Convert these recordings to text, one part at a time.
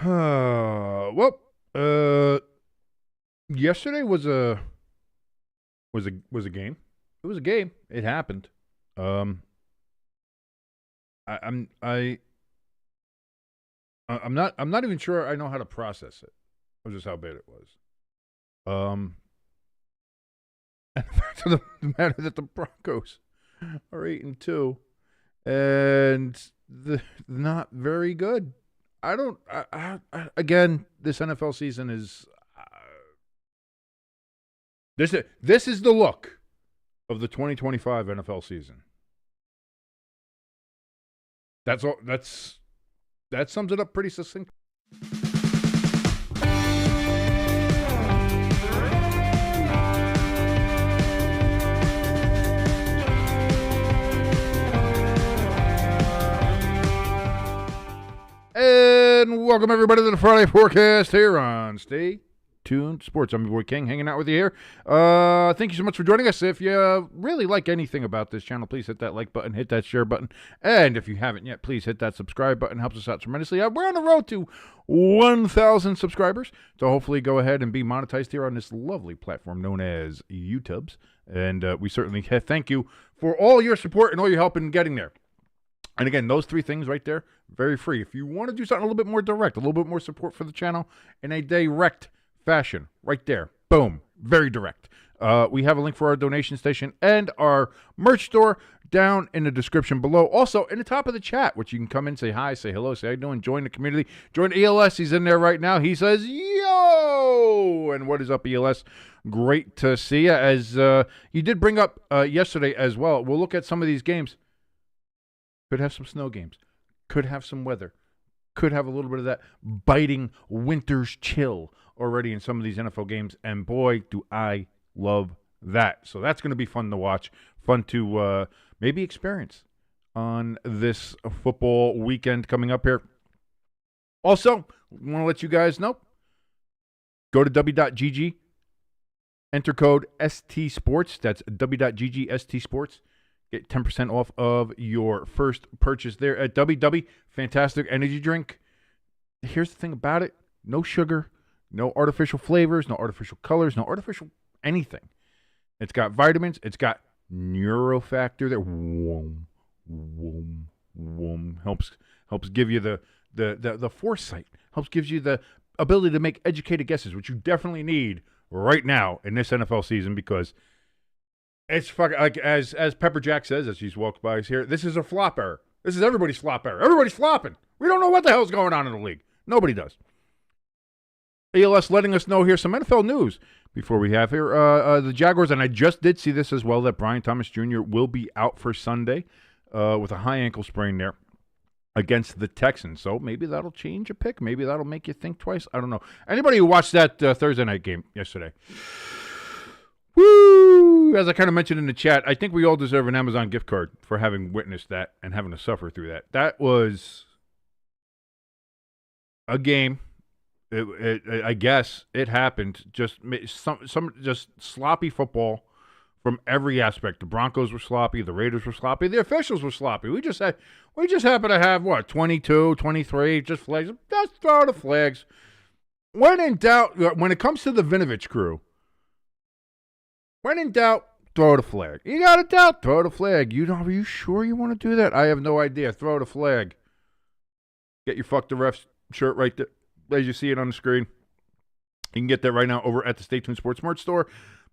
Well, yesterday was a game. It was a game. It happened. Um, I, I'm I I'm not even sure I know how to process it. That's just how bad it was. Um, and the fact of the matter that the Broncos are 8-2, and the not very good. I don't. Again, this NFL season is this is the look of the 2025 NFL season. That's all. That sums it up pretty succinct. And welcome everybody to the Friday forecast here on Stay Tuned Sports. I'm your boy King, hanging out with you here. Thank you so much for joining us. If you really like anything about this channel, please hit that like button, hit that share button, and if you haven't yet, please hit that subscribe button. It helps us out tremendously. We're on the road to 1,000 subscribers, so hopefully go ahead and be monetized here on this lovely platform known as YouTubes. And we certainly thank you for all your support and all your help in getting there. And again, those three things right there, very free. If you want to do something a little bit more direct, a little bit more support for the channel in a direct fashion, right there, boom, very direct. We have a link for our donation station and our merch store down in the description below. Also, in the top of the chat, which you can come in, say hi, say hello, say how you doing, join the community. Join ELS. He's in there right now. He says, yo! And what is up, ELS? Great to see you. As you did bring up yesterday as well, we'll look at some of these games. Could have some snow games. Could have some weather. Could have a little bit of that biting winter's chill already in some of these NFL games. And boy, do I love that. So that's going to be fun to watch. Fun to maybe experience on this football weekend coming up here. Also, I want to let you guys know, go to w.gg, enter code STSports. That's w.gg STSports. Get 10% off of your first purchase there at WW. Fantastic energy drink. Here's the thing about it. No sugar, no artificial flavors, no artificial colors, no artificial anything. It's got vitamins. It's got neurofactor there. Whoom, whoom, whoom. Helps give you the foresight. Helps gives you the ability to make educated guesses, which you definitely need right now in this NFL season because it's fucking like as Pepper Jack says as she's walked by us here. This is a flop error. This is everybody's flop error. Everybody's flopping. We don't know what the hell's going on in the league. Nobody does. ELS letting us know here some NFL news before we have here the Jaguars, and I just did see this as well that Brian Thomas Jr. will be out for Sunday with a high ankle sprain there against the Texans. So maybe that'll change a pick. Maybe that'll make you think twice. I don't know. Anybody who watched that Thursday night game yesterday? Woo! As I kind of mentioned in the chat, I think we all deserve an Amazon gift card for having witnessed that and having to suffer through that. That was a game. I guess it happened. Just some just sloppy football from every aspect. The Broncos were sloppy. The Raiders were sloppy. The officials were sloppy. We just happened to have, 22, 23, just flags. Just throw the flags. When in doubt, when it comes to the Vinovich crew, when in doubt, throw the flag. You got a doubt, throw the flag. Are you sure you want to do that? I have no idea. Throw the flag. Get your fuck the refs shirt right there. As you see it on the screen. You can get that right now over at the Stay Tuned Sports Merch Store.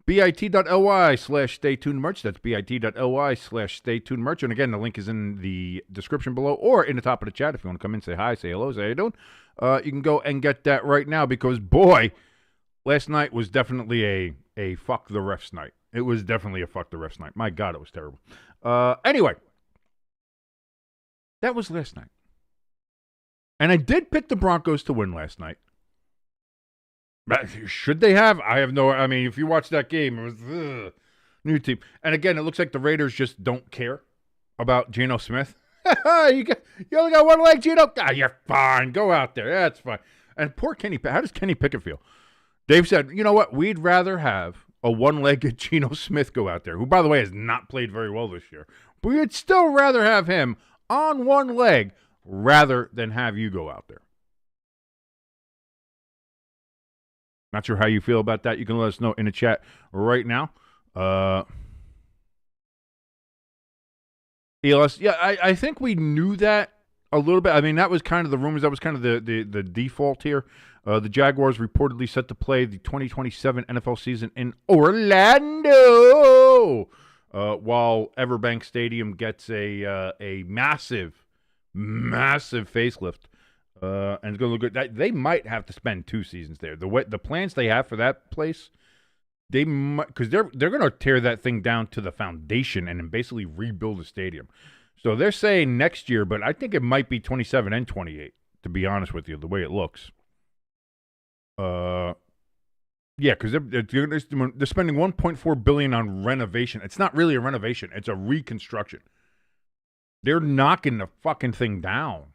bit.ly/Stay Tuned Merch. That's bit.ly/Stay Tuned Merch. And again, the link is in the description below or in the top of the chat if you want to come in, say hi, say hello, say how you doing. You can go and get that right now because, boy, last night was definitely a fuck the refs night. It was definitely a fuck the refs night. My God, it was terrible. Anyway, that was last night. And I did pick the Broncos to win last night. Should they have? I have no... I mean, if you watch that game, it was... new team. And again, it looks like the Raiders just don't care about Geno Smith. you only got one leg, Geno? Ah, you're fine. Go out there. That's fine. And poor Kenny... How does Kenny Pickett feel? Dave said, you know what? We'd rather have a one-legged Geno Smith go out there, who, by the way, has not played very well this year. But we'd still rather have him on one leg rather than have you go out there. Not sure how you feel about that. You can let us know in the chat right now. ELS, yeah, I think we knew that a little bit. I mean, that was kind of the rumors. That was kind of the default here. The Jaguars reportedly set to play the 2027 NFL season in Orlando, while Everbank Stadium gets a massive facelift. And it's going to look good. They might have to spend 2 seasons there. The plans they have for that place, they might, because they're going to tear that thing down to the foundation and then basically rebuild the stadium. So they're saying next year, but I think it might be 27 and 28. To be honest with you, the way it looks. Yeah, because they're spending $1.4 billion on renovation. It's not really a renovation; it's a reconstruction. They're knocking the fucking thing down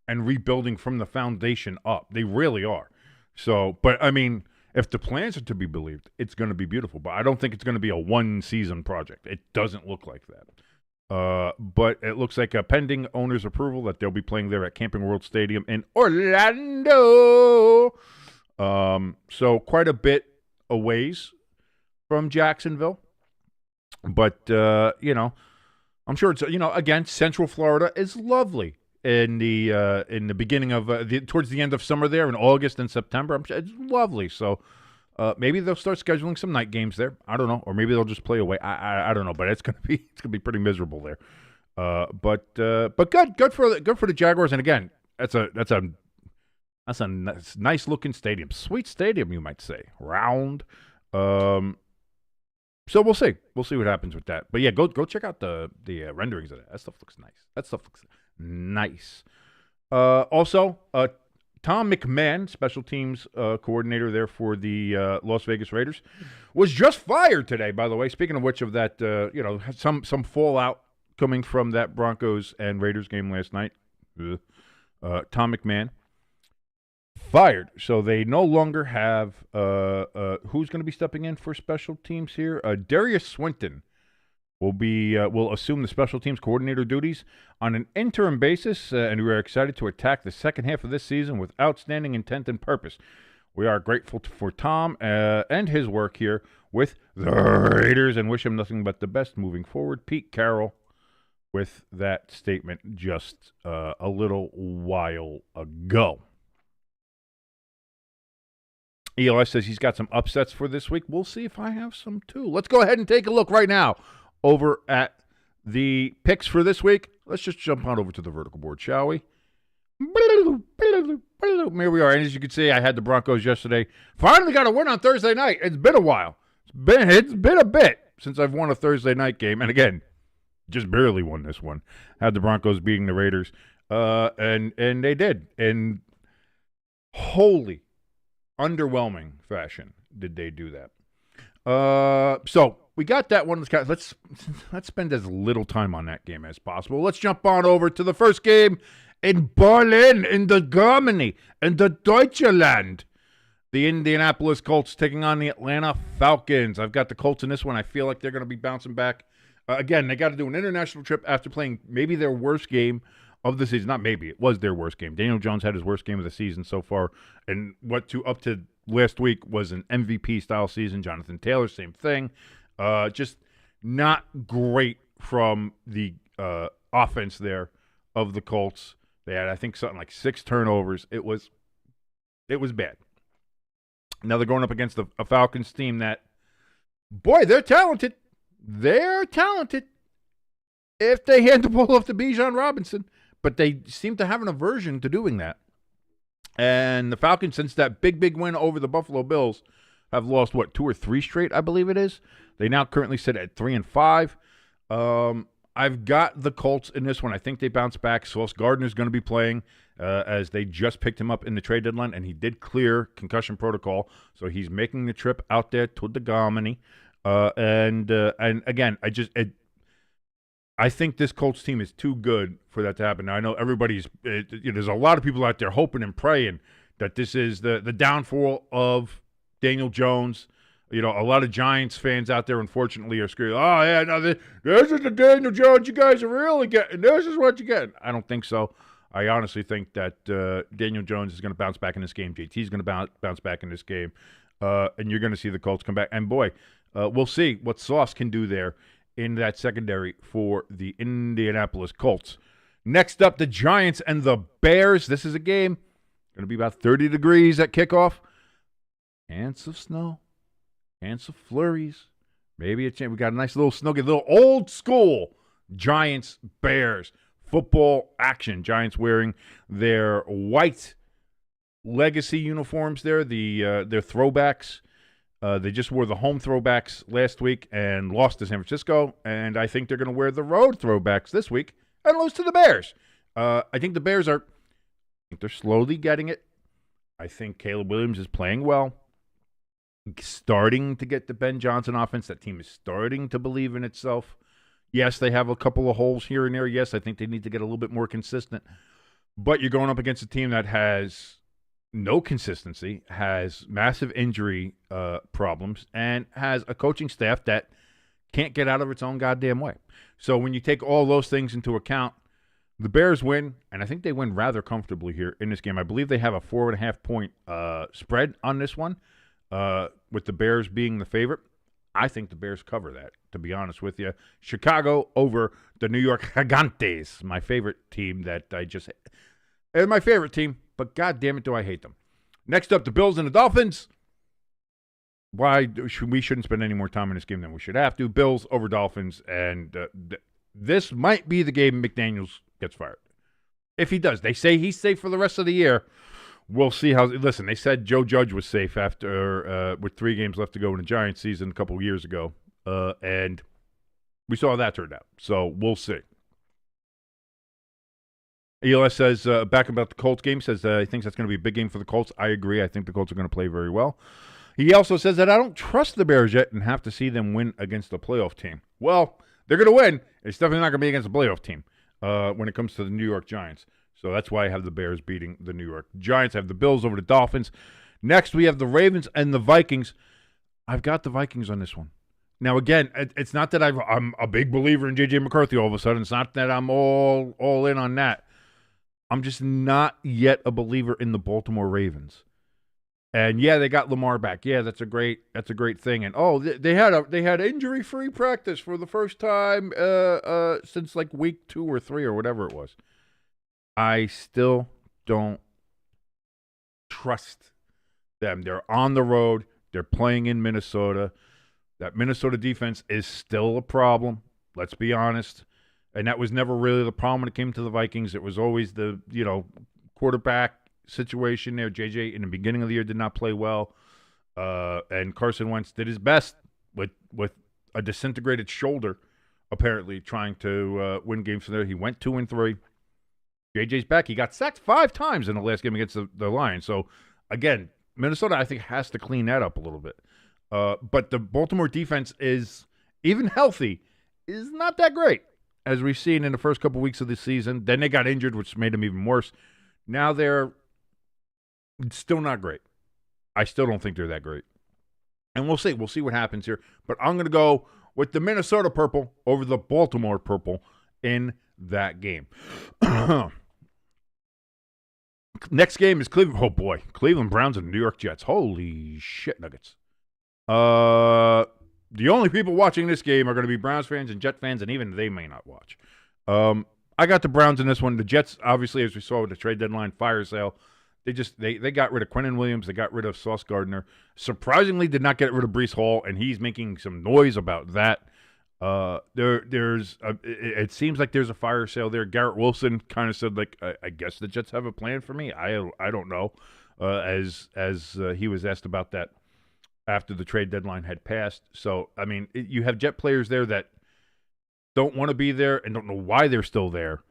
and rebuilding from the foundation up. They really are. So, but I mean, if the plans are to be believed, it's going to be beautiful. But I don't think it's going to be a 1-season project. It doesn't look like that. But it looks like a pending owner's approval that they'll be playing there at Camping World Stadium in Orlando. So quite a bit a ways from Jacksonville. But, I'm sure it's, again, Central Florida is lovely. In the beginning of towards the end of summer there in August and September, I'm sure it's lovely. So maybe they'll start scheduling some night games there. I don't know, or maybe they'll just play away. I don't know, but it's gonna be pretty miserable there. But good for the Jaguars. And again, that's a nice looking stadium, sweet stadium, you might say, round. So we'll see what happens with that. But yeah, go check out the renderings of that. That stuff looks nice. Nice. Also, Tom McMahon, special teams coordinator there for the Las Vegas Raiders, was just fired today, by the way. Speaking of which, of that, some fallout coming from that Broncos and Raiders game last night. Tom McMahon fired. So they no longer have who's going to be stepping in for special teams here? Darius Swinton will assume the special teams coordinator duties on an interim basis, and we are excited to attack the second half of this season with outstanding intent and purpose. We are grateful for Tom and his work here with the Raiders and wish him nothing but the best moving forward. Pete Carroll with that statement just a little while ago. Eli says he's got some upsets for this week. We'll see if I have some too. Let's go ahead and take a look right now over at the picks for this week. Let's just jump on over to the vertical board, shall we? Here we are. And as you can see, I had the Broncos yesterday. Finally got a win on Thursday night. It's been a while. It's been a bit since I've won a Thursday night game. And again, just barely won this one. Had the Broncos beating the Raiders. And they did. In wholly underwhelming fashion did they do that. So we got that one. Let's spend as little time on that game as possible. Let's jump on over to the first game in Berlin, in the Germany, in the Deutschland. The Indianapolis Colts taking on the Atlanta Falcons. I've got the Colts in this one. I feel like they're going to be bouncing back. Again, they got to do an international trip after playing maybe their worst game of the season. Not maybe, it was their worst game. Daniel Jones had his worst game of the season so far, and up to last week was an MVP-style season. Jonathan Taylor, same thing. Just not great from the offense there of the Colts. They had, I think, something like 6 turnovers. It was bad. Now they're going up against a Falcons team that, boy, they're talented. They're talented if they hand the ball off to Bijan Robinson. But they seem to have an aversion to doing that. And the Falcons, since that big win over the Buffalo Bills, have lost, 2 or 3 straight, I believe it is. They now currently sit at 3-5. I've got the Colts in this one. I think they bounce back. Sauce Gardner's going to be playing as they just picked him up in the trade deadline, and he did clear concussion protocol. So he's making the trip out there to the Germany. And again, I think this Colts team is too good for that to happen. Now, I know there's a lot of people out there hoping and praying that this is the downfall of Daniel Jones. A lot of Giants fans out there, unfortunately, are screaming, oh, yeah, no, this is the Daniel Jones you guys are really getting. This is what you get. I don't think so. I honestly think that Daniel Jones is going to bounce back in this game. JT's going to bounce back in this game. and you're going to see the Colts come back. And boy, we'll see what Sauce can do there in that secondary for the Indianapolis Colts. Next up, the Giants and the Bears. This is a game going to be about 30 degrees at kickoff. Chance of snow, chance of flurries. Maybe a chance. We got a nice little snuggie, little old school Giants Bears football action. Giants wearing their white legacy uniforms there, their throwbacks. They just wore the home throwbacks last week and lost to San Francisco, and I think they're going to wear the road throwbacks this week and lose to the Bears. I think the Bears they're slowly getting it. I think Caleb Williams is playing well, starting to get the Ben Johnson offense. That team is starting to believe in itself. Yes, they have a couple of holes here and there. Yes, I think they need to get a little bit more consistent. But you're going up against a team that has no consistency, has massive injury problems, and has a coaching staff that can't get out of its own goddamn way. So when you take all those things into account, the Bears win, and I think they win rather comfortably here in this game. I believe they have a 4.5-point spread on this one, with the Bears being the favorite. I think the Bears cover that, to be honest with you. Chicago over the New York Gigantes, my favorite team they're my favorite team, but God damn it, do I hate them. Next up, the Bills and the Dolphins. We shouldn't spend any more time in this game than we should have to. Bills over Dolphins, and this might be the game McDaniels gets fired. If he does, they say he's safe for the rest of the year. We'll see how. Listen, they said Joe Judge was safe after with 3 games left to go in the Giants season a couple of years ago, and we saw how that turned out. So we'll see. ELS says back about the Colts game, says he thinks that's going to be a big game for the Colts. I agree. I think the Colts are going to play very well. He also says that I don't trust the Bears yet and have to see them win against a playoff team. Well, they're going to win. It's definitely not going to be against a playoff team when it comes to the New York Giants. So that's why I have the Bears beating the New York Giants. I have the Bills over the Dolphins. Next, we have the Ravens and the Vikings. I've got the Vikings on this one. Now, again, it's not that I'm a big believer in J.J. McCarthy all of a sudden. It's not that I'm all in on that. I'm just not yet a believer in the Baltimore Ravens. And yeah, they got Lamar back. Yeah, that's a great thing. And they had injury-free practice for the first time since like week 2 or 3 or whatever it was. I still don't trust them. They're on the road. They're playing in Minnesota. That Minnesota defense is still a problem. Let's be honest. And that was never really the problem when it came to the Vikings. It was always the, quarterback situation there. JJ in the beginning of the year did not play well. And Carson Wentz did his best with a disintegrated shoulder, apparently, trying to win games from there. He went 2-3. JJ's back. He got sacked 5 times in the last game against the Lions. So, again, Minnesota, I think, has to clean that up a little bit. But the Baltimore defense is, even healthy, is not that great, as we've seen in the first couple weeks of the season. Then they got injured, which made them even worse. Now they're still not great. I still don't think they're that great. And we'll see. We'll see what happens here. But I'm going to go with the Minnesota Purple over the Baltimore Purple in that game. Next game is Cleveland. Oh, boy. Cleveland Browns and New York Jets. Holy shit nuggets. The only people watching this game are going to be Browns fans and Jet fans, and even they may not watch. I got the Browns in this one. The Jets, obviously, as we saw with the trade deadline fire sale, they got rid of Quinnen Williams. They got rid of Sauce Gardner. Surprisingly, did not get rid of Breece Hall, and he's making some noise about that. It seems like there's a fire sale there. Garrett Wilson kind of said, like, I guess the Jets have a plan for me. I don't know. As he was asked about that after the trade deadline had passed. So, I mean, you have Jet players there that don't want to be there and don't know why they're still there.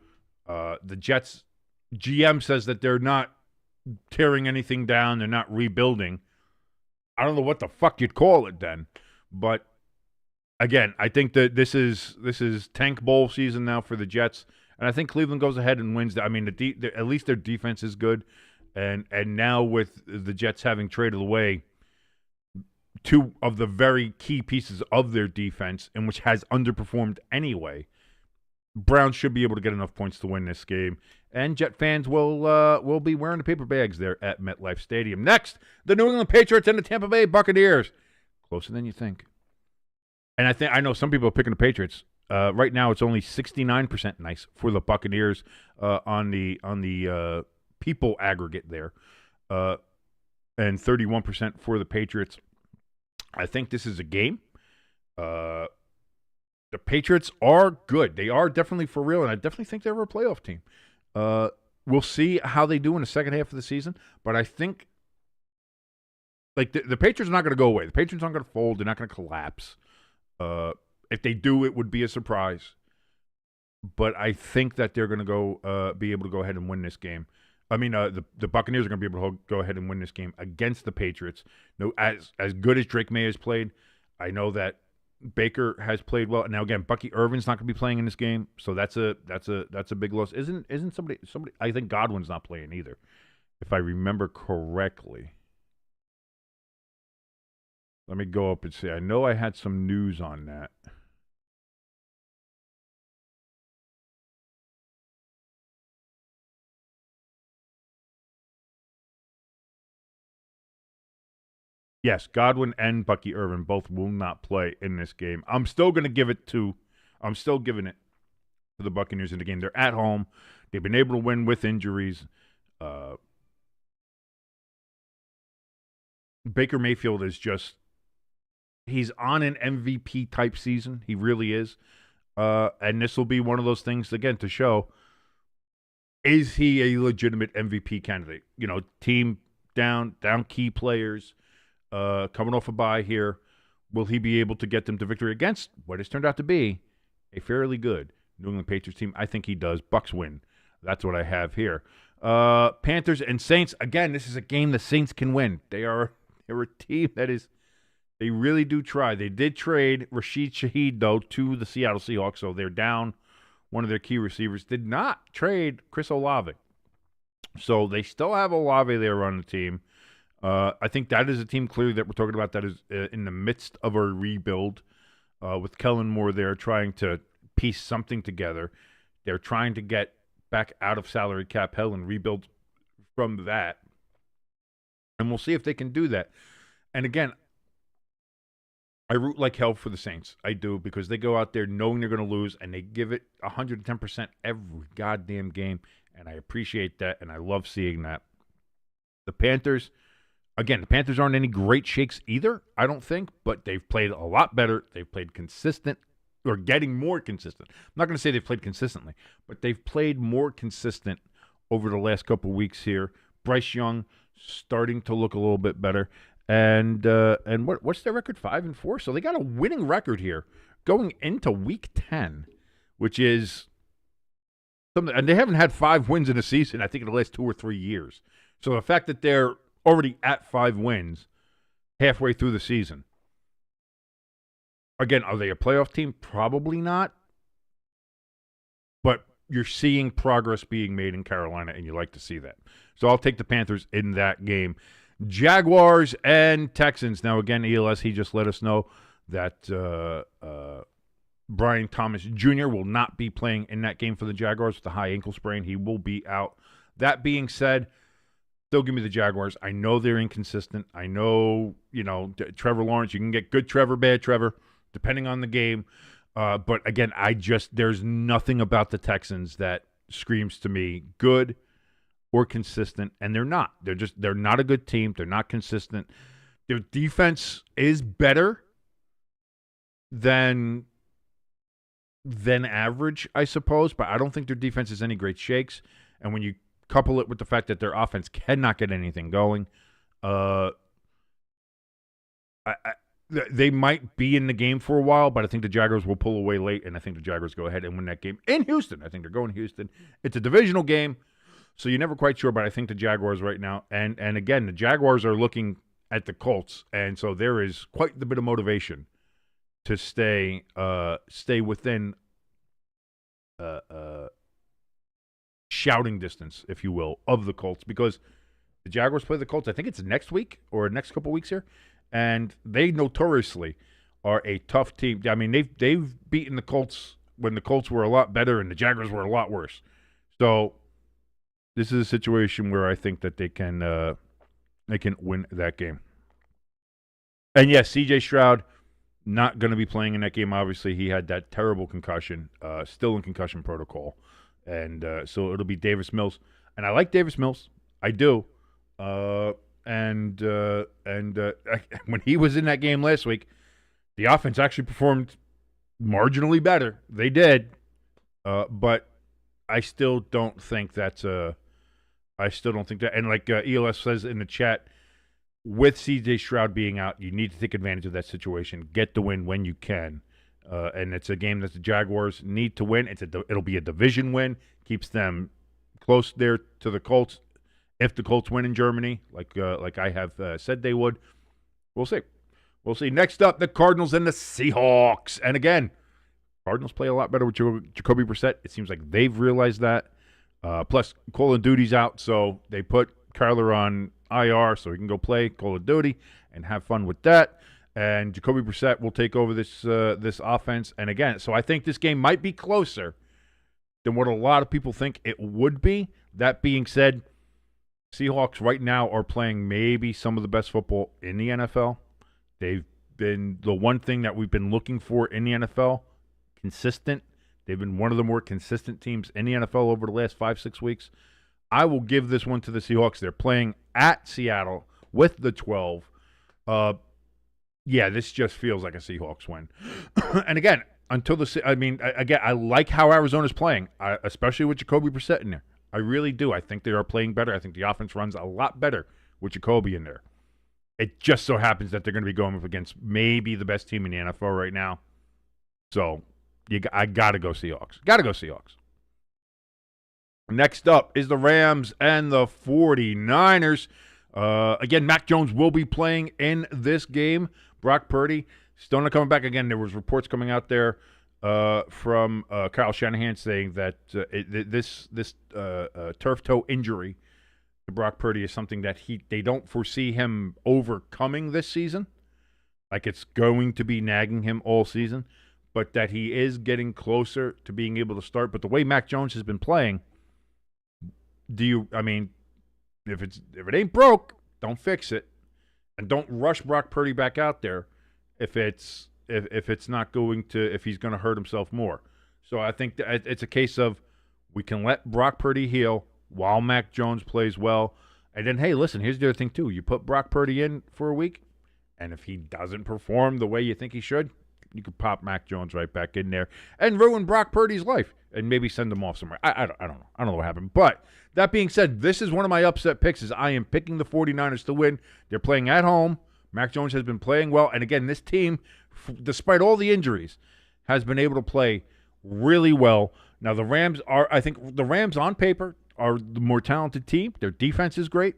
The Jets GM says that they're not tearing anything down. They're not rebuilding. I don't know what the fuck you'd call it then. But, again, I think that this is tank bowl season now for the Jets. And I think Cleveland goes ahead and wins. I mean, at least their defense is good. And now with the Jets having traded away 2 of the very key pieces of their defense, and which has underperformed anyway, Browns should be able to get enough points to win this game. And Jet fans will be wearing the paper bags there at MetLife Stadium. Next, the New England Patriots and the Tampa Bay Buccaneers. Closer than you think. And I know some people are picking the Patriots. Right now, it's only 69% nice for the Buccaneers on the people aggregate there, and 31% for the Patriots. I think this is a game. The Patriots are good. They are definitely for real, and I definitely think they're a playoff team. We'll see how they do in the second half of the season, but I think like the Patriots are not going to go away. The Patriots aren't going to fold. They're not going to collapse. If they do, it would be a surprise. But I think that they're going to be able to go ahead and win this game. I mean, the Buccaneers are going to be able to go ahead and win this game against the Patriots. No, as good as Drake May has played, I know that Baker has played well. Now again, Bucky Irvin's not going to be playing in this game, so that's a big loss. Isn't somebody? I think Godwin's not playing either, if I remember correctly. Let me go up and see. I know I had some news on that. Yes, Godwin and Bucky Irvin both will not play in this game. I'm still giving it to the Buccaneers in the game. They're at home. They've been able to win with injuries. Baker Mayfield is just, he's on an MVP type season. He really is. And this will be one of those things, again, to show, is he a legitimate MVP candidate? You know, team down key players. Coming off a bye here, will he be able to get them to victory against what has turned out to be a fairly good New England Patriots team? I think he does. Bucks win. That's what I have here. Panthers and Saints. Again, this is a game the Saints can win. They're a team that is, they really do try. They did trade Rashid Shaheed, though, to the Seattle Seahawks, so they're down one of their key receivers. Did not trade Chris Olave. So they still have Olave there on the team. I think that is a team clearly that we're talking about that is in the midst of a rebuild with Kellen Moore there trying to piece something together. They're trying to get back out of salary cap hell and rebuild from that. And we'll see if they can do that. And again, I root like hell for the Saints. I do, because they go out there knowing they're going to lose and they give it 110% every goddamn game. And I appreciate that, and I love seeing that. The Panthers... Again, the Panthers aren't any great shakes either, I don't think, but they've played a lot better. They've played consistent, or getting more consistent. I'm not going to say they've played consistently, but they've played more consistent over the last couple of weeks here. Bryce Young starting to look a little bit better. And what's their record? 5-4? So they got a winning record here going into Week 10, which is something. And they haven't had 5 wins in a season, I think, in the last 2 or 3 years. So the fact that they're already at 5 wins halfway through the season. Again, are they a playoff team? Probably not. But you're seeing progress being made in Carolina, and you like to see that. So I'll take the Panthers in that game. Jaguars and Texans. Now, again, ELS, he just let us know that Brian Thomas Jr. will not be playing in that game for the Jaguars with a high ankle sprain. He will be out. That being said, still give me the Jaguars. I know they're inconsistent. I know, Trevor Lawrence, you can get good Trevor, bad Trevor, depending on the game. But again, there's nothing about the Texans that screams to me good or consistent, and they're not. They're not a good team. They're not consistent. Their defense is better than average, I suppose, but I don't think their defense is any great shakes. And when you couple it with the fact that their offense cannot get anything going, they might be in the game for a while, but I think the Jaguars will pull away late, and I think the Jaguars go ahead and win that game in Houston. I think they're going to Houston. It's a divisional game, so you're never quite sure, but I think the Jaguars right now, and again, the Jaguars are looking at the Colts, and so there is quite a bit of motivation to stay within shouting distance, if you will, of the Colts, because the Jaguars play the Colts, I think it's next week or next couple weeks here, and they notoriously are a tough team. I mean, they've beaten the Colts when the Colts were a lot better and the Jaguars were a lot worse. So this is a situation where I think that they can win that game. And yes, C.J. Stroud not going to be playing in that game. Obviously, he had that terrible concussion, still in concussion protocol, and so it'll be Davis Mills. And I like Davis Mills, I do. And when he was in that game last week, the offense actually performed marginally better. They did, but I still don't think that's a. I still don't think that. And like ELS says in the chat, with C.J. Stroud being out, you need to take advantage of that situation. Get the win when you can. And it's a game that the Jaguars need to win. It'll be a division win. Keeps them close there to the Colts. If the Colts win in Germany, like I have said they would, we'll see. We'll see. Next up, the Cardinals and the Seahawks. And again, Cardinals play a lot better with Jacoby Brissett. It seems like they've realized that. Plus, Call of Duty's out, so they put Kyler on IR so he can go play Call of Duty and have fun with that. And Jacoby Brissett will take over this offense. And again, so I think this game might be closer than what a lot of people think it would be. That being said, Seahawks right now are playing maybe some of the best football in the NFL. They've been the one thing that we've been looking for in the NFL, consistent. They've been one of the more consistent teams in the NFL over the last 5-6 weeks. I will give this one to the Seahawks. They're playing at Seattle with the 12. Yeah, this just feels like a Seahawks win. And again, I like how Arizona's playing, especially with Jacoby Brissett in there. I really do. I think they are playing better. I think the offense runs a lot better with Jacoby in there. It just so happens that they're going to be going up against maybe the best team in the NFL right now. So I got to go Seahawks. Got to go Seahawks. Next up is the Rams and the 49ers. Again, Mac Jones will be playing in this game. Brock Purdy still not coming back. Again, there was reports coming out there from Kyle Shanahan saying that this turf toe injury to Brock Purdy is something that they don't foresee him overcoming this season. Like it's going to be nagging him all season, but that he is getting closer to being able to start. But the way Mac Jones has been playing, if it ain't broke, don't fix it, and don't rush Brock Purdy back out there if he's going to hurt himself more. So I think that it's a case of we can let Brock Purdy heal while Mac Jones plays well. And then, hey, listen, here's the other thing, too. You put Brock Purdy in for a week, and if he doesn't perform the way you think he should, you could pop Mac Jones right back in there and ruin Brock Purdy's life and maybe send him off somewhere. I don't know. I don't know what happened. But that being said, this is one of my upset picks. Is I am picking the 49ers to win. They're playing at home. Mac Jones has been playing well. And, again, this team, despite all the injuries, has been able to play really well. Now, I think the Rams on paper are the more talented team. Their defense is great.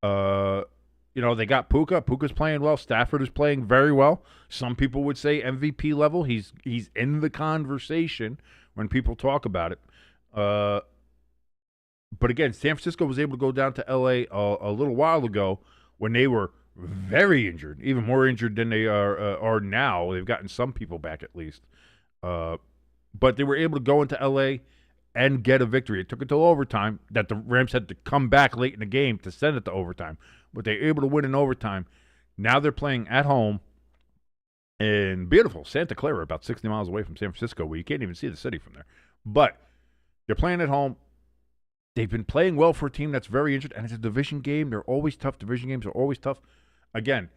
They got Puka. Puka's playing well. Stafford is playing very well. Some people would say MVP level. He's in the conversation when people talk about it. But again, San Francisco was able to go down to L.A. a little while ago when they were very injured, even more injured than they are now. They've gotten some people back at least. But they were able to go into L.A. and get a victory. It took until overtime that the Rams had to come back late in the game to send it to overtime. But they were able to win in overtime. Now they're playing at home in beautiful Santa Clara, about 60 miles away from San Francisco, where you can't even see the city from there. But they're playing at home. They've been playing well for a team that's very injured, and it's a division game. They're always tough. Division games are always tough. Again,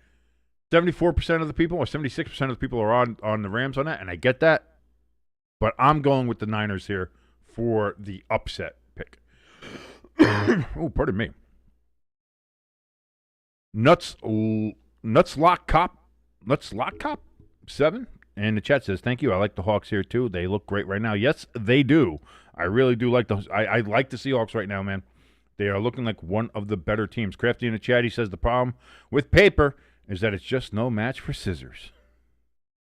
74% of the people or 76% of the people are on the Rams on that, and I get that. But I'm going with the Niners here for the upset pick. Oh, pardon me. Nuts Lock Cop 7 and the chat says thank you. I like the Hawks here too. They look great right now. Yes, they do. I really do like I like the Seahawks right now, man. They are looking like one of the better teams. Crafty in the chat, he says the problem with paper is that it's just no match for scissors.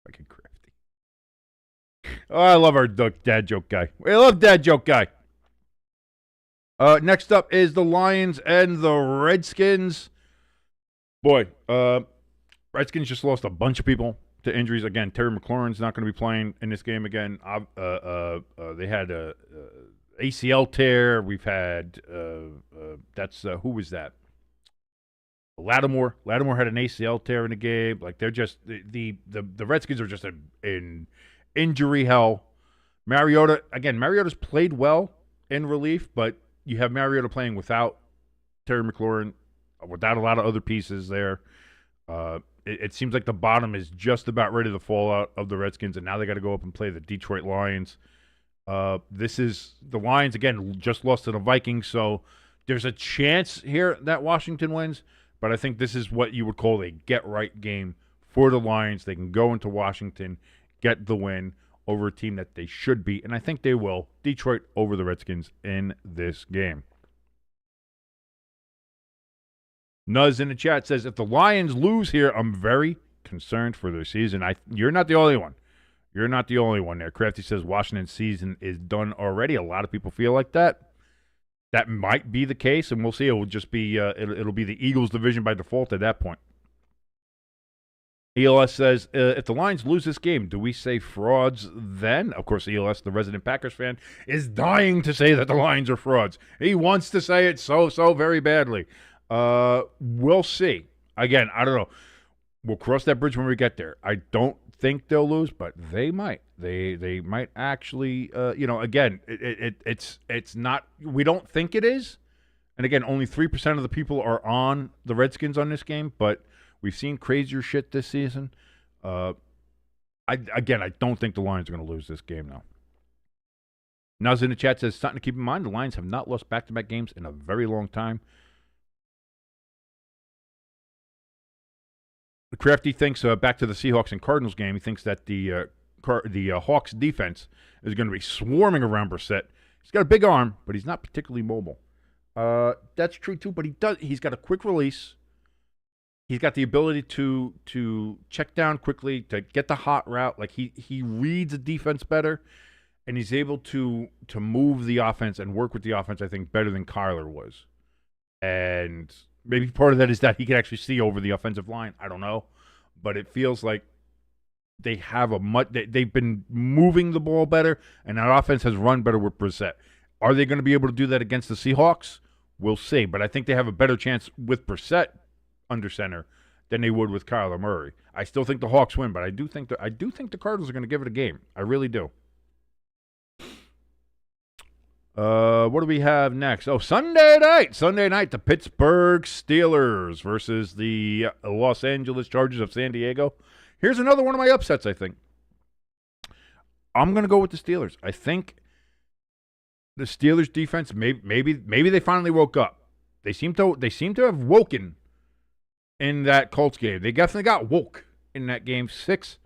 Fucking Crafty. Oh, I love our dad joke guy. We love dad joke guy. Next up is the Lions and the Redskins. Boy, Redskins just lost a bunch of people to injuries. Again, Terry McLaurin's not going to be playing in this game again. They had a ACL tear. We've had who was that? Lattimore. Lattimore had an ACL tear in the game. Like they're just the Redskins are just in injury hell. Mariota's played well in relief, but you have Mariota playing without Terry McLaurin, without a lot of other pieces there. It seems like the bottom is just about ready to fall out of the Redskins, and now they got to go up and play the Detroit Lions. This is the Lions, again, just lost to the Vikings, so there's a chance here that Washington wins, but I think this is what you would call a get-right game for the Lions. They can go into Washington, get the win over a team that they should beat, and I think they will. Detroit over the Redskins in this game. Nuz in the chat says, if the Lions lose here, I'm very concerned for their season. You're not the only one. You're not the only one there. Crafty says Washington's season is done already. A lot of people feel like that. That might be the case, and we'll see. It will just be it'll be the Eagles' division by default at that point. ELS says, if the Lions lose this game, do we say frauds then? Of course, ELS, the resident Packers fan, is dying to say that the Lions are frauds. He wants to say it so very badly. We'll see. Again, I don't know. We'll cross that bridge when we get there. I don't think they'll lose, but they might. They might actually. Again, it's not. We don't think it is. And again, only 3% of the people are on the Redskins on this game, but we've seen crazier shit this season. I don't think the Lions are going to lose this game now. Nuz in the chat says something to keep in mind. The Lions have not lost back-to-back games in a very long time. Crafty thinks, back to the Seahawks and Cardinals game, he thinks that the Hawks defense is going to be swarming around Brissett. He's got a big arm, but he's not particularly mobile. That's true, too, but he's got a quick release. He's got the ability to check down quickly, to get the hot route. Like, he reads the defense better, and he's able to move the offense and work with the offense, I think, better than Kyler was. And maybe part of that is that he can actually see over the offensive line. I don't know. But it feels like they have they've been moving the ball better, and that offense has run better with Brissett. Are they going to be able to do that against the Seahawks? We'll see. But I think they have a better chance with Brissett under center than they would with Kyler Murray. I still think the Hawks win, but I do think the Cardinals are going to give it a game. I really do. What do we have next? Oh, Sunday night, the Pittsburgh Steelers versus the Los Angeles Chargers of San Diego. Here's another one of my upsets, I think. I'm going to go with the Steelers. I think the Steelers defense, maybe they finally woke up. They seem to have woken in that Colts game. They definitely got woke in that game. 6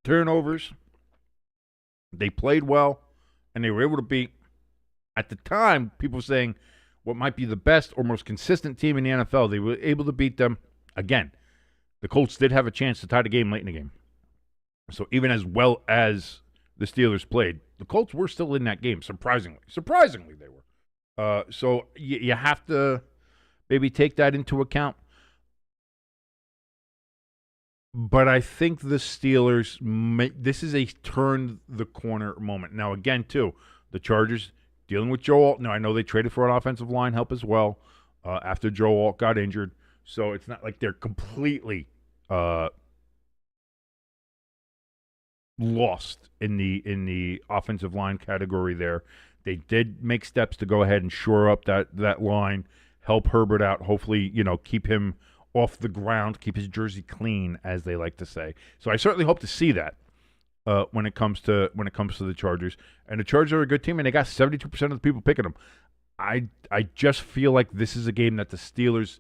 turnovers. They played well, and they were able to beat, at the time, people were saying what might be the best or most consistent team in the NFL. They were able to beat them. Again, the Colts did have a chance to tie the game late in the game. So even as well as the Steelers played, the Colts were still in that game, surprisingly. Surprisingly, they were. So you have to maybe take that into account. But I think the Steelers, this is a turn-the-corner moment. Now, again, too, the Chargers dealing with Joe Alt. Now, I know they traded for an offensive line help as well after Joe Alt got injured. So it's not like they're completely lost in the offensive line category there. They did make steps to go ahead and shore up that line, help Herbert out, hopefully, keep him off the ground, keep his jersey clean, as they like to say. So I certainly hope to see that when it comes to the Chargers. And the Chargers are a good team, and they got 72% of the people picking them. I just feel like this is a game that the Steelers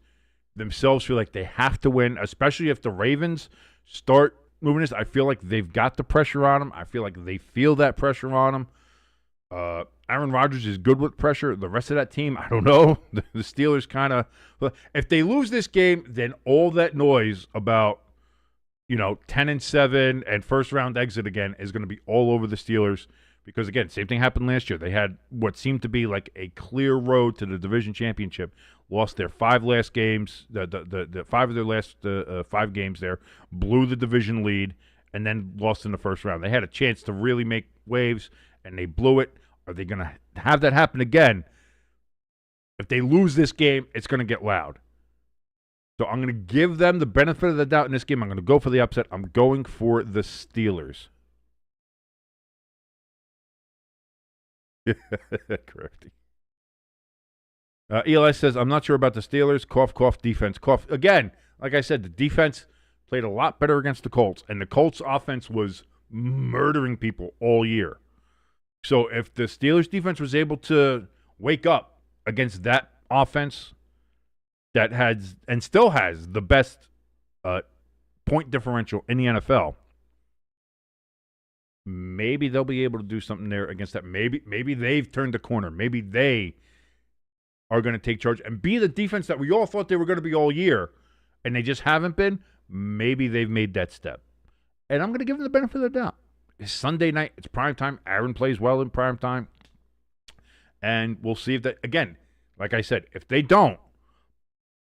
themselves feel like they have to win, especially if the Ravens start moving this. I feel like they've got the pressure on them. I feel like they feel that pressure on them. Aaron Rodgers is good with pressure. The rest of that team, I don't know. The Steelers kind of – if they lose this game, then all that noise about, 10-7 and first-round exit again is going to be all over the Steelers because, again, same thing happened last year. They had what seemed to be like a clear road to the division championship, lost their 5 last games, the 5 of their last 5 games there, blew the division lead, and then lost in the first round. They had a chance to really make waves, and they blew it. Are they going to have that happen again? If they lose this game, it's going to get loud. So I'm going to give them the benefit of the doubt in this game. I'm going to go for the upset. I'm going for the Steelers. Correct. Eli says, I'm not sure about the Steelers. Cough, cough, defense, cough. Again, like I said, the defense played a lot better against the Colts, and the Colts offense was murdering people all year. So if the Steelers defense was able to wake up against that offense that has and still has the best point differential in the NFL, maybe they'll be able to do something there against that. Maybe they've turned the corner. Maybe they are going to take charge and be the defense that we all thought they were going to be all year, and they just haven't been. Maybe they've made that step. And I'm going to give them the benefit of the doubt. It's Sunday night. It's prime time. Aaron plays well in prime time. And we'll see if that, again, like I said, if they don't,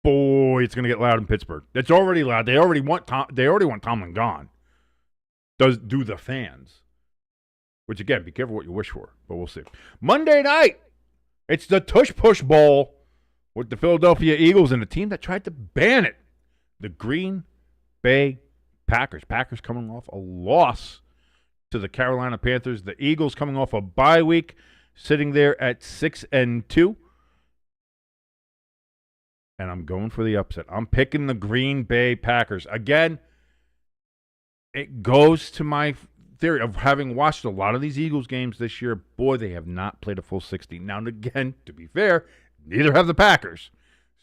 boy, it's going to get loud in Pittsburgh. It's already loud. They already want Tomlin gone. Do the fans. Which, again, be careful what you wish for, but we'll see. Monday night, it's the Tush Push Bowl with the Philadelphia Eagles and the team that tried to ban it, the Green Bay Packers. Packers coming off a loss to the Carolina Panthers. The Eagles coming off a bye week, sitting there at 6-2. And I'm going for the upset. I'm picking the Green Bay Packers. Again, it goes to my theory of having watched a lot of these Eagles games this year. Boy, they have not played a full 60. Now, again, to be fair, neither have the Packers.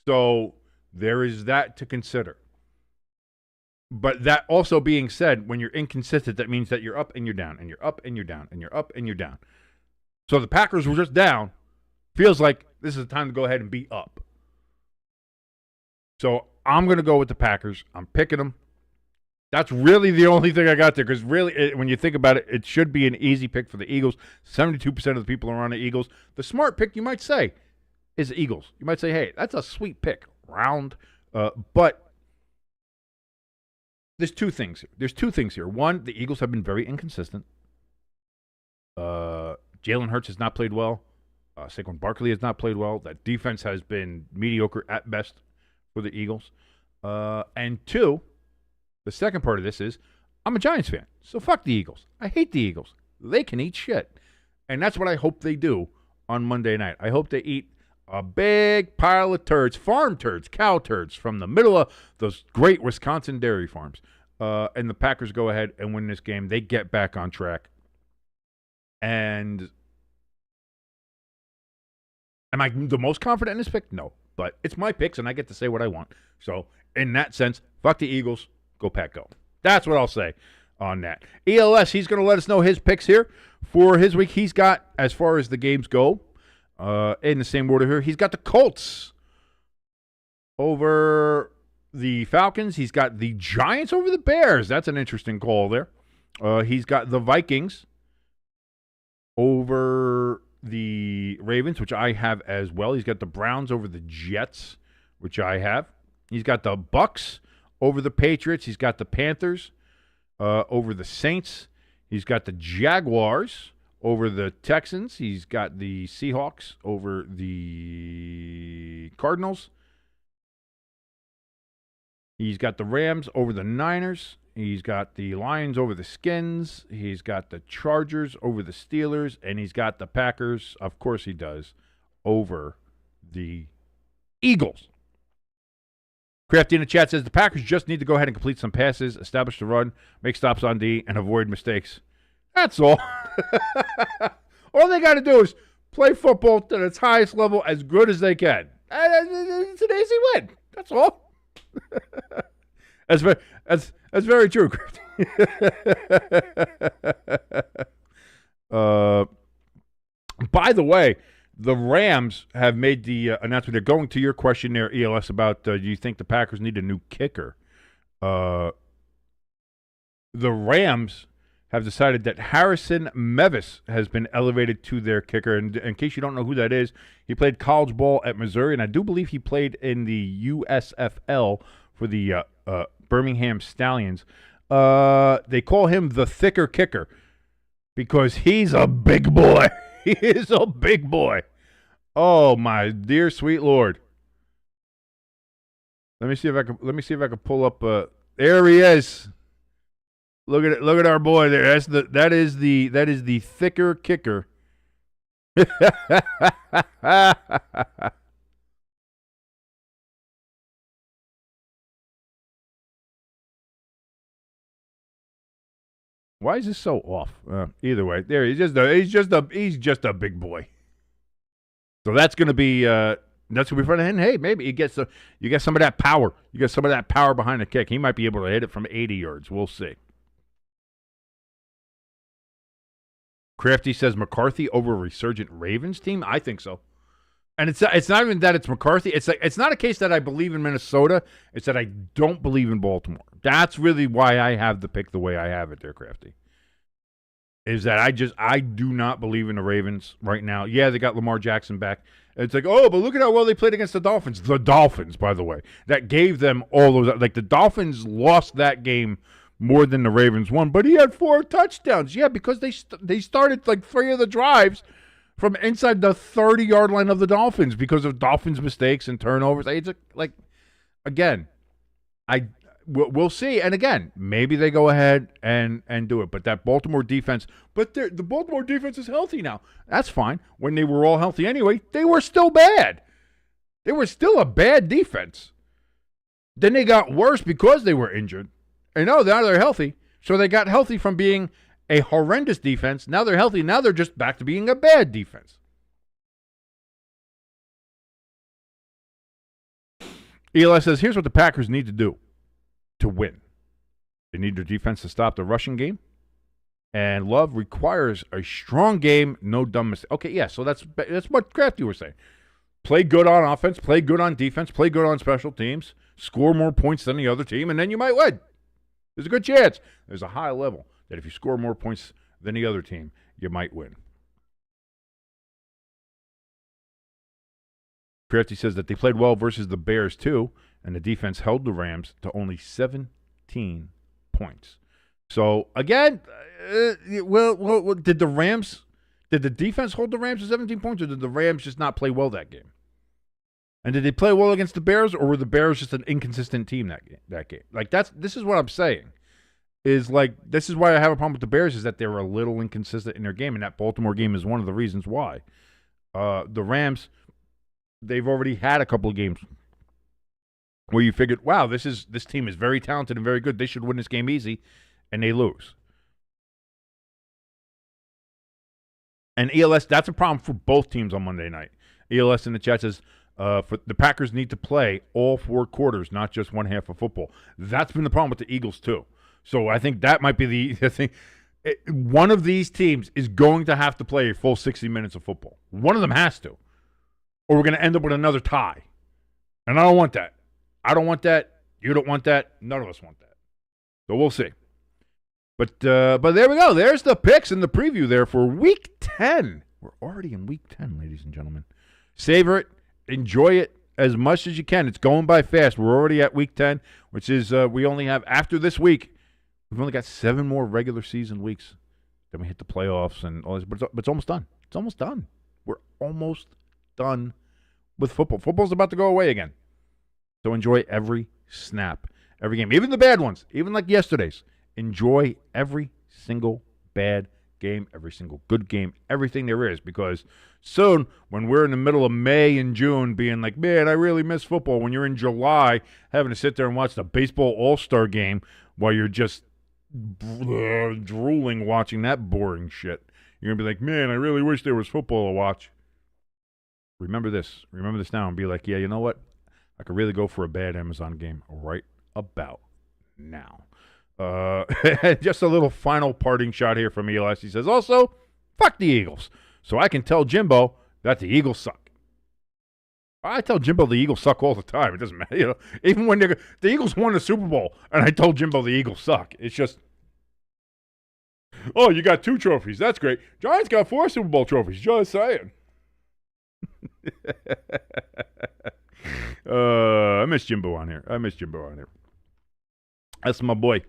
So there is that to consider. But that also being said, when you're inconsistent, that means that you're up and you're down, and you're up and you're down, and you're up and you're down. So the Packers were just down. Feels like this is the time to go ahead and be up. So I'm going to go with the Packers. I'm picking them. That's really the only thing I got there, because really, when you think about it, it should be an easy pick for the Eagles. 72% of the people are on the Eagles. The smart pick, you might say, is the Eagles. You might say, hey, that's a sweet pick. Round. But there's two things here. There's two things here. One, the Eagles have been very inconsistent. Jalen Hurts has not played well. Saquon Barkley has not played well. That defense has been mediocre at best for the Eagles. And two, the second part of this is I'm a Giants fan, so fuck the Eagles. I hate the Eagles. They can eat shit. And that's what I hope they do on Monday night. I hope they eat a big pile of turds, farm turds, cow turds from the middle of those great Wisconsin dairy farms. And the Packers go ahead and win this game. They get back on track. And am I the most confident in this pick? No. But it's my picks, and I get to say what I want. So, in that sense, fuck the Eagles. Go Pack, go. That's what I'll say on that. ELS, he's going to let us know his picks here for his week. He's got, as far as the games go, in the same order here, he's got the Colts over the Falcons. He's got the Giants over the Bears. That's an interesting call there. He's got the Vikings over the Ravens, which I have as well. He's got the Browns over the Jets, which I have. He's got the Bucks over the Patriots. He's got the Panthers over the Saints. He's got the Jaguars over the Texans. He's got the Seahawks over the Cardinals. He's got the Rams over the Niners. He's got the Lions over the Skins. He's got the Chargers over the Steelers. And he's got the Packers, of course he does, over the Eagles. Crafty in the chat says the Packers just need to go ahead and complete some passes, establish the run, make stops on D, and avoid mistakes. That's all. All they got to do is play football to its highest level as good as they can. It's an easy win. That's all. That's very true. By the way, the Rams have made the announcement. They're going to your question there, ELS, about do you think the Packers need a new kicker? The Rams have decided that Harrison Mevis has been elevated to their kicker. And in case you don't know who that is, he played college ball at Missouri, and I do believe he played in the USFL for the Birmingham Stallions. They call him the thicker kicker because he's a big boy. He is a big boy. Oh my dear sweet Lord. Let me see if I can pull up. There he is. Look at it. Look at our boy there. That is the thicker kicker. Why is this so off? Either way, there he's just a big boy. So that's gonna be fun. And hey, maybe you get some of that power. You get some of that power behind the kick. He might be able to hit it from 80 yards. We'll see. Crafty says McCarthy over a resurgent Ravens team. I think so. And it's not even that it's McCarthy. It's not a case that I believe in Minnesota. It's that I don't believe in Baltimore. That's really why I have the pick the way I have it there, Crafty. Is that I do not believe in the Ravens right now. Yeah, they got Lamar Jackson back. It's like, oh, but look at how well they played against the Dolphins. The Dolphins, by the way, that gave them all those. Like the Dolphins lost that game more than the Ravens won, but he had 4 touchdowns. Yeah, because they started like 3 of the drives from inside the 30-yard line of the Dolphins because of Dolphins' mistakes and turnovers. We'll see. And again, maybe they go ahead and do it. But that Baltimore defense, the Baltimore defense is healthy now. That's fine. When they were all healthy anyway, they were still bad. They were still a bad defense. Then they got worse because they were injured. And now they're healthy. So they got healthy from being a horrendous defense. Now they're healthy. Now they're just back to being a bad defense. Eli says, here's what the Packers need to do to win. They need their defense to stop the rushing game. And Love requires a strong game, no dumb mistake. Okay, yeah, so that's what Crafty was saying. Play good on offense, play good on defense, play good on special teams, score more points than the other team, and then you might win. There's a good chance. There's a high level that if you score more points than the other team, you might win. Crafty says that they played well versus the Bears, too, and the defense held the Rams to only 17 points. So, again, did the defense hold the Rams to 17 points, or did the Rams just not play well that game? And did they play well against the Bears, or were the Bears just an inconsistent team that game? Like, this is what I'm saying. This is why I have a problem with the Bears, is that they were a little inconsistent in their game, and that Baltimore game is one of the reasons why. The Rams, they've already had a couple of games where you figured, wow, this team is very talented and very good. They should win this game easy, and they lose. And ELS, that's a problem for both teams on Monday night. ELS in the chat says, for the Packers need to play all 4 quarters, not just one half of football. That's been the problem with the Eagles, too. So I think that might be the thing. One of these teams is going to have to play a full 60 minutes of football. One of them has to. Or we're going to end up with another tie. And I don't want that. I don't want that. You don't want that. None of us want that. So we'll see. But there we go. There's the picks and the preview there for Week 10. We're already in Week 10, ladies and gentlemen. Savor it. Enjoy it as much as you can. It's going by fast. We're already at Week 10, which is we only have, after this week, we've only got 7 more regular season weeks. Then we hit the playoffs and all this. But it's almost done. It's almost done. We're almost done with football. Football's about to go away again. So enjoy every snap, every game, even the bad ones, even like yesterday's. Enjoy every single bad game, every single good game, everything there is, because soon, when we're in the middle of May and June being like, man, I really miss football, when you're in July having to sit there and watch the baseball all-star game while you're just drooling watching that boring shit, you're going to be like, man, I really wish there was football to watch. Remember this now and be like, yeah, you know what? I could really go for a bad Amazon game right about now. Just a little final parting shot here from Elias. He says, also, fuck the Eagles. So I can tell Jimbo that the Eagles suck. I tell Jimbo the Eagles suck all the time. It doesn't matter. Even when the Eagles won the Super Bowl, and I told Jimbo the Eagles suck. It's just, oh, you got 2 trophies. That's great. Giants got 4 Super Bowl trophies. Just saying. I miss Jimbo on here. That's my boy.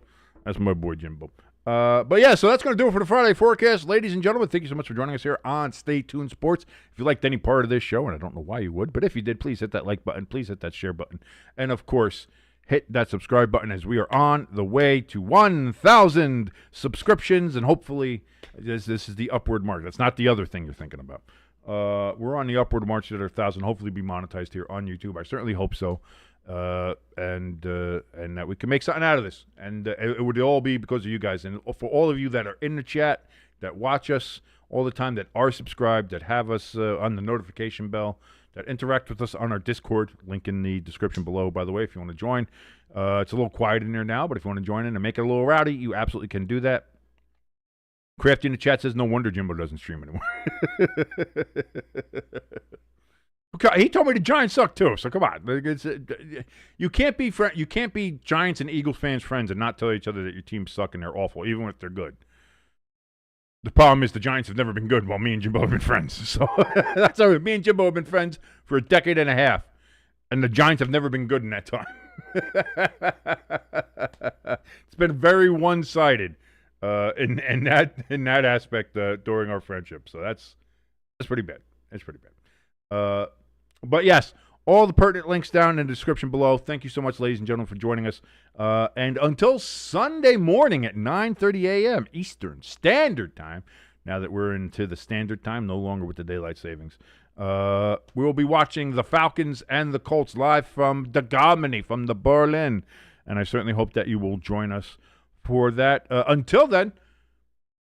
That's my boy Jimbo. But yeah, so that's going to do it for the Friday forecast. Ladies and gentlemen, thank you so much for joining us here on Stay Tuned Sports. If you liked any part of this show, and I don't know why you would, but if you did, please hit that like button. Please hit that share button. And, of course, hit that subscribe button as we are on the way to 1,000 subscriptions. And hopefully this is the upward march. That's not the other thing you're thinking about. We're on the upward march to 1,000, hopefully be monetized here on YouTube. I certainly hope so. And that we can make something out of this. And it would all be because of you guys. And for all of you that are in the chat, that watch us all the time, that are subscribed, that have us on the notification bell, that interact with us on our Discord, link in the description below, by the way, if you want to join. It's a little quiet in there now, but if you want to join in and make it a little rowdy, you absolutely can do that. Crafty in the chat says, no wonder Jimbo doesn't stream anymore. Okay, he told me the Giants suck too. So come on, you can't be Giants and Eagles fans friends and not tell each other that your teams suck and they're awful, even if they're good. The problem is the Giants have never been good while me and Jimbo have been friends. So that's how me and Jimbo have been friends for a decade and a half, and the Giants have never been good in that time. It's been very one-sided in that aspect during our friendship. So that's pretty bad. That's pretty bad. But yes, all the pertinent links down in the description below. Thank you so much, ladies and gentlemen, for joining us. And until Sunday morning at 9:30 a.m. Eastern Standard Time, now that we're into the Standard Time, no longer with the Daylight Savings, we will be watching the Falcons and the Colts live from the Germany, from the Berlin. And I certainly hope that you will join us for that. Until then,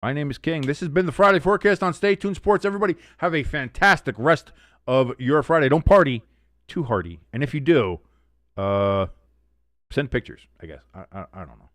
my name is King. This has been the Friday Forecast on Stay Tuned Sports. Everybody have a fantastic rest of your Friday. Don't party too hardy. And if you do, send pictures, I guess. I don't know.